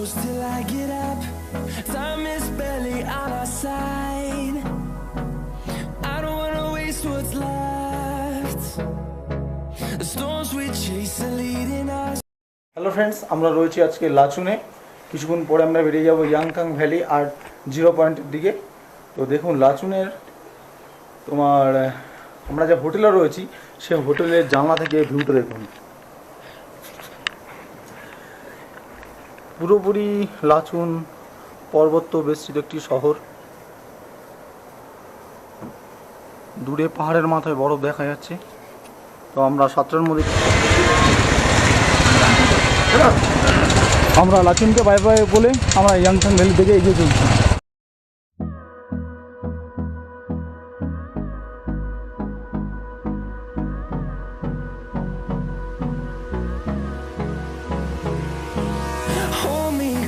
close till I get up. Time is barely on our side. I don't wanna waste what's left. The storms we chase are leading us. Hello friends, আমরা রয়েছি আজকে লাচুনে। কিছুক্ষণ পরে আমরা বেরিয়ে যাব Yangthang valley আর zero পয়েন্টের দিকে। তো দেখুন লাচুনের আমরা যে হোটেলে রয়েছি সেই হোটেলের জানলা থেকে ভিউটা দেখুন। পুরোপুরি লাচুন পর্বত বেষ্টিত একটি শহর। দূরে পাহাড়ের মাথায় বরফ দেখা যাচ্ছে। তো আমরা 7টার মধ্যে আমরা লাচুনকে বাই বাই বলে আমরা ইয়াংথাং ভ্যালি থেকে এগিয়ে চলছি।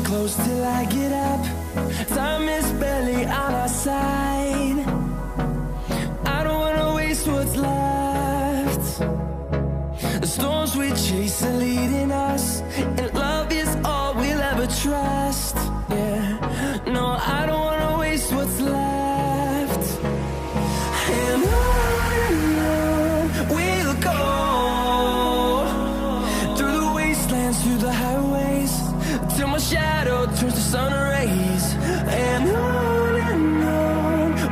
Close till I get up. Time is barely on our side. I don't wanna waste what's left. The storms we chase are leading us, and love is all we'll ever trust. Yeah, no, I don't wanna waste what's left. And on we'll go, through the wastelands, through the highways, till my shadow turns to sun rays. And on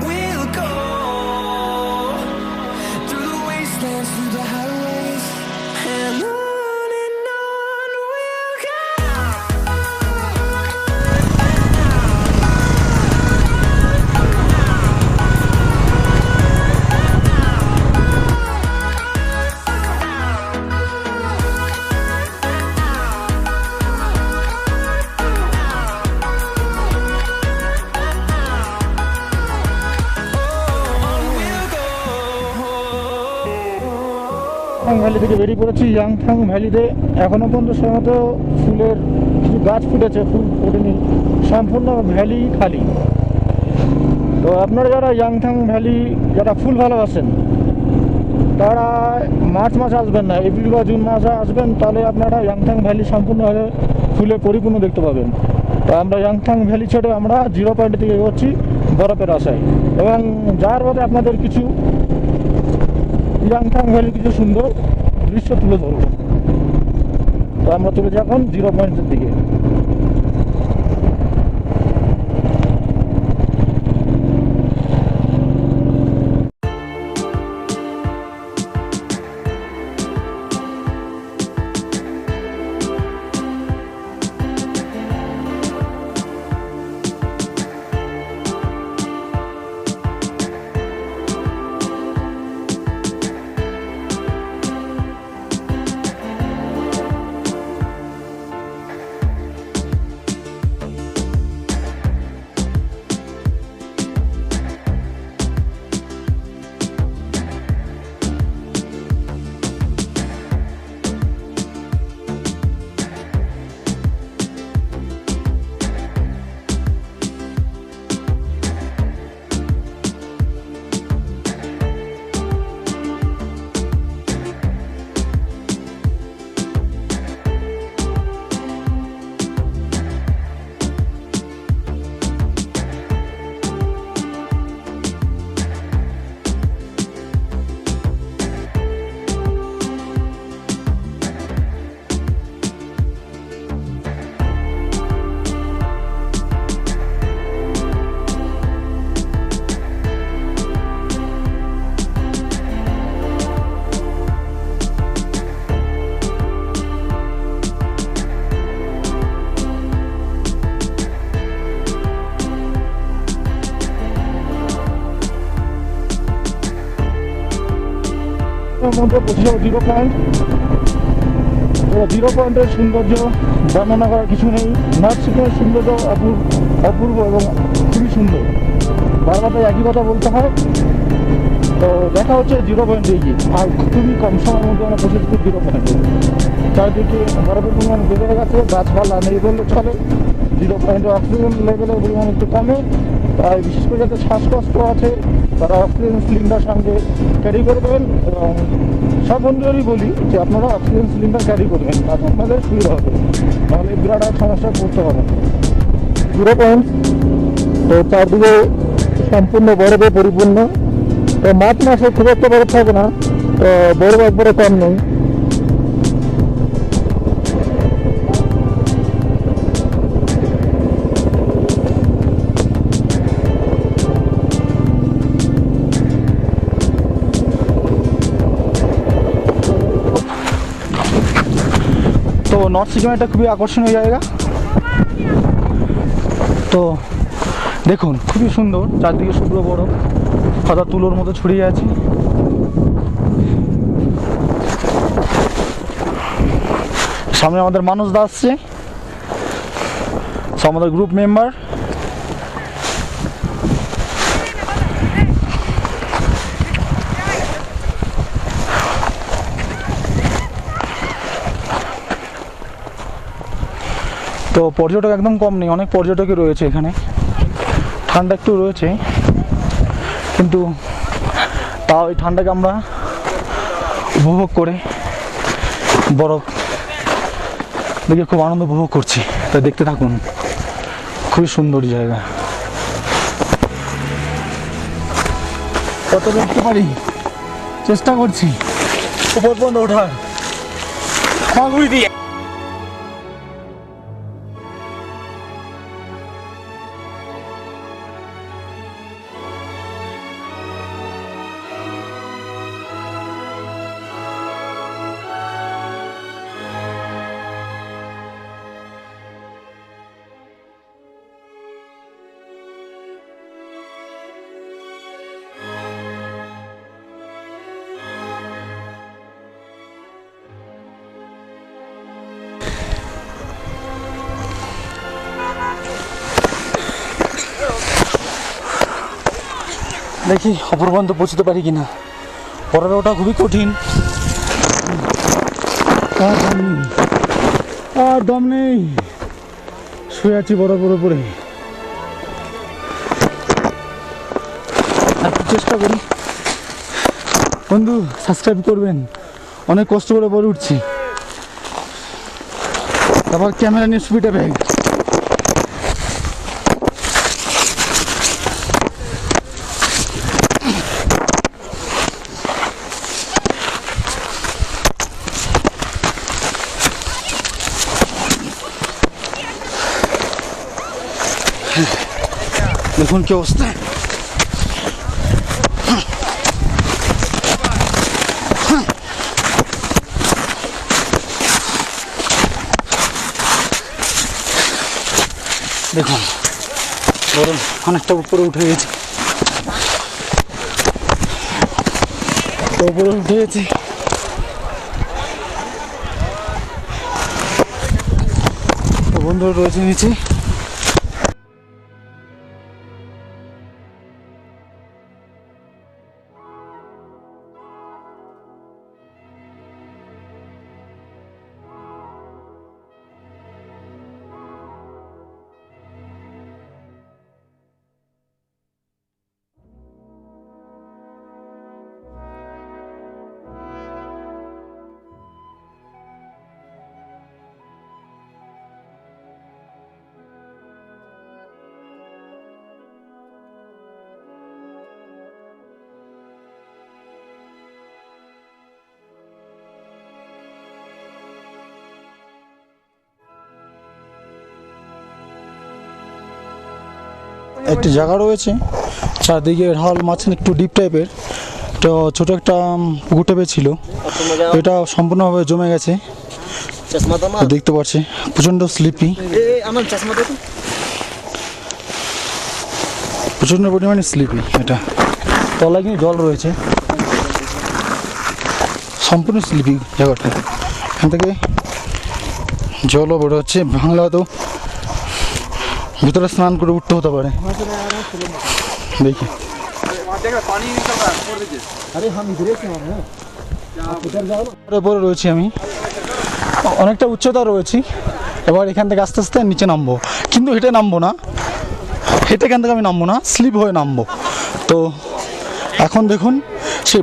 we'll go, through the wastelands, through the highways. And on we'll go. Valley থেকে বেরিয়ে পড়েছি ইয়াংথাং ভ্যালিতে। এখনো পর্যন্ত সমস্ত ফুলের কিছু গাছ ফুটেছে, ফুল ফোটেনি, সম্পূর্ণ ভ্যালি খালি। তো আপনারা যারা ইয়াংথাং ভ্যালি যারা ফুল ভালোবাসেন তারা মার্চ মাসে আসবেন না, এপ্রিল বা জুন মাসে আসবেন, তাহলে আপনারা ইয়াংথাং ভ্যালি সম্পূর্ণভাবে ফুলে পরিপূর্ণ দেখতে পাবেন। তো আমরা ইয়াংথাং ভ্যালি ছেড়ে আমরা জিরো পয়েন্টের দিকে এগোচ্ছি বরফের আশায়, এবং যার পথে আপনাদের কিছু ইয়াংথাং ভ্যালির কিছু সুন্দর দৃশ্য তুলে ধরবো। তো আমরা চলেছি এখন জিরো পয়েন্টের দিকে। মধ্যে পৌঁছে যাবো জিরো পয়েন্ট। জিরো পয়েন্টের সৌন্দর্য বর্ণনা করার কিছু নেই। নর্থ সিকিমের সৌন্দর্য অপূর্ব এবং খুবই সুন্দর। বারবার একই কথা বলতে হয়। তো দেখা হচ্ছে জিরো পয়েন্টে গিয়ে, আর খুবই কম সময়ের মধ্যে আমরা পৌঁছেছি জিরো পয়েন্টে। চারিদিকে বরফের পরিমাণ বেড়ে গেছে, গাছপালা নেই বললে চলে। জিরো পয়েন্টে অক্সিজেন লেভেলের পরিমাণ একটু কমে, তাই বিশেষ করে যাতে শ্বাসকষ্ট আছে তারা অক্সিজেন সিলিন্ডার সঙ্গে ক্যারি করবেন। এবং সব বন্ধুদেরই বলি যে আপনারা অক্সিজেন সিলিন্ডার ক্যারি করবেন, তাতে আপনাদের সুবিধা হবে, নাহলে বিরাট এক সমস্যা পড়তে হবে। 0 পয়েন্ট, তো চারদিকে সম্পূর্ণ বরফে পরিপূর্ণ। তো মার্চ মাসে খুব একটা বরফ থাকে না, তো বরফ একবারে কম নেই। তো নর্থ সিকিম একটা খুবই আকর্ষণীয় জায়গা। তো দেখুন খুবই সুন্দর, চারদিকে শুভ্র বরফ সাদা তুলোর মতো ছড়িয়ে আছে। সামনে আমাদের মানুষ দা আসছে, আমাদের গ্রুপ মেম্বার। তো পর্যটক একদম কম নেই, অনেক পর্যটকই রয়েছে এখানে। ঠান্ডা একটু রয়েছে, কিন্তু তাও এই ঠান্ডাকে আমরা উপভোগ করে বরফ দেখে খুব আনন্দ উপভোগ করছি। তাই দেখতে থাকুন, খুবই সুন্দর জায়গা। কত দেখতে পারি চেষ্টা করছি উপর পর্যন্ত ওঠার। ফাগুড়ি দিয়ে দেখি অপর পর্যন্ত পৌঁছতে পারি কিনা। পরের ওটা খুবই কঠিন, আর দম নেই, শুয়ে আছি বরফের উপরে। একটু চেষ্টা করি। বন্ধু সাবস্ক্রাইব করবেন, অনেক কষ্ট করে পরে উঠছি। তারপর ক্যামেরা নিয়ে স্পিডে ব্যাগ। দেখুন কি অবস্থা। দেখুন বরং অনেকটা উপরে উঠে গেছে, উপরে উঠে গেছে। বন্ধুরা রয়েছে নিচে। একটি জায়গা রয়েছে, চারদিকে ঢাল, মাঝখানে একটু ডিপ টাইপের। তো ছোট একটা পুকুর টাইপের ছিল, এটা সম্পূর্ণভাবে জমে গেছে দেখতে পাচ্ছি। প্রচণ্ড স্লিপি, প্রচণ্ড পরিমাণে স্লিপি। এটা তলায় কিন্তু জল রয়েছে, সম্পূর্ণ স্লিপি জায়গাটা। এখান থেকে জলও বের হচ্ছে, বাংলা তো ভিতরে স্নান করে উঠতে হতে পারে। দেখি উপরে রয়েছি আমি, অনেকটা উচ্চতা রয়েছি। এবার এখান থেকে আস্তে আস্তে নিচে নামবো, কিন্তু হেঁটে নামবো না, হেঁটে এখান থেকে আমি নামবো না, স্লিপ হয়ে নামবো। তো এখন দেখুন সে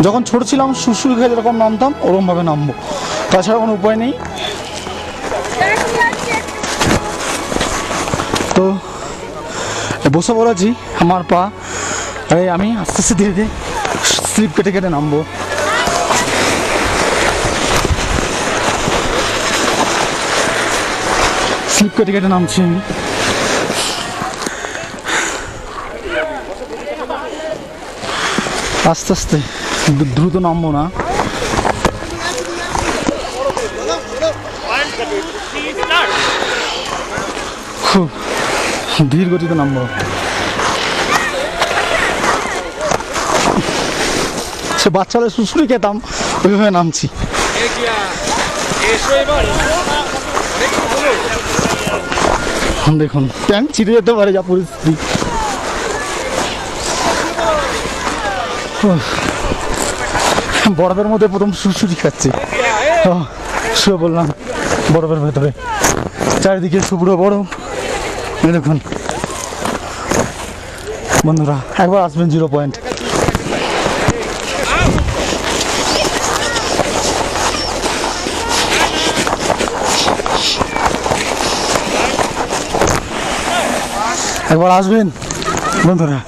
যখন ছোট ছিলাম শুশুরি খেয়ে যেরকম নামতাম ওরকমভাবে নামবো, তাছাড়া কোনো উপায় নেই। তো বসে বলেছি আমার পা, আমি আস্তে আস্তে ধীরে ধীরে স্লিপ কেটে কেটে নামবো। স্লিপ কেটে কেটে নামছি আমি। আস্তে আস্তে, দ্রুত নামবো না। খুব ধীর গতিতে নামবো। সে বাচ্চাদের শুশুরি খেতাম ওইভাবে নামছি। দেখুন প্যান্ট ছিঁড়ে যেতে পারে যা পরিস্থিতি। বরফের মধ্যে প্রথম শুশুরি খাচ্ছি, শুয়ে বললাম বরফের ভেতরে, চারিদিকে শুভ্র বরফ। দেখুন বন্ধুরা একবার আসবেন 0 পয়েন্ট। একবার আসবেন বন্ধুরা।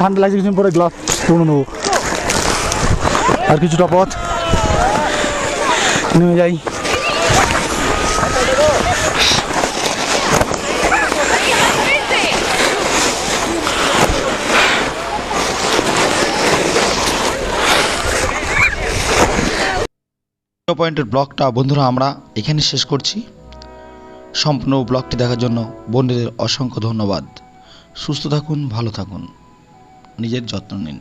ঠান্ডা লাগছে, কিছুদিন পরে গ্লাভস পরে নেবো। আর কিছুটা পথ নেমে যাই। পয়েন্টের ব্লগটা বন্ধুরা আমরা এখানে শেষ করছি। সম্পূর্ণ ব্লগটি দেখার জন্য বন্ধুদের অসংখ্য ধন্যবাদ। সুস্থ থাকুন, ভালো থাকুন, নিজের যত্ন নিন।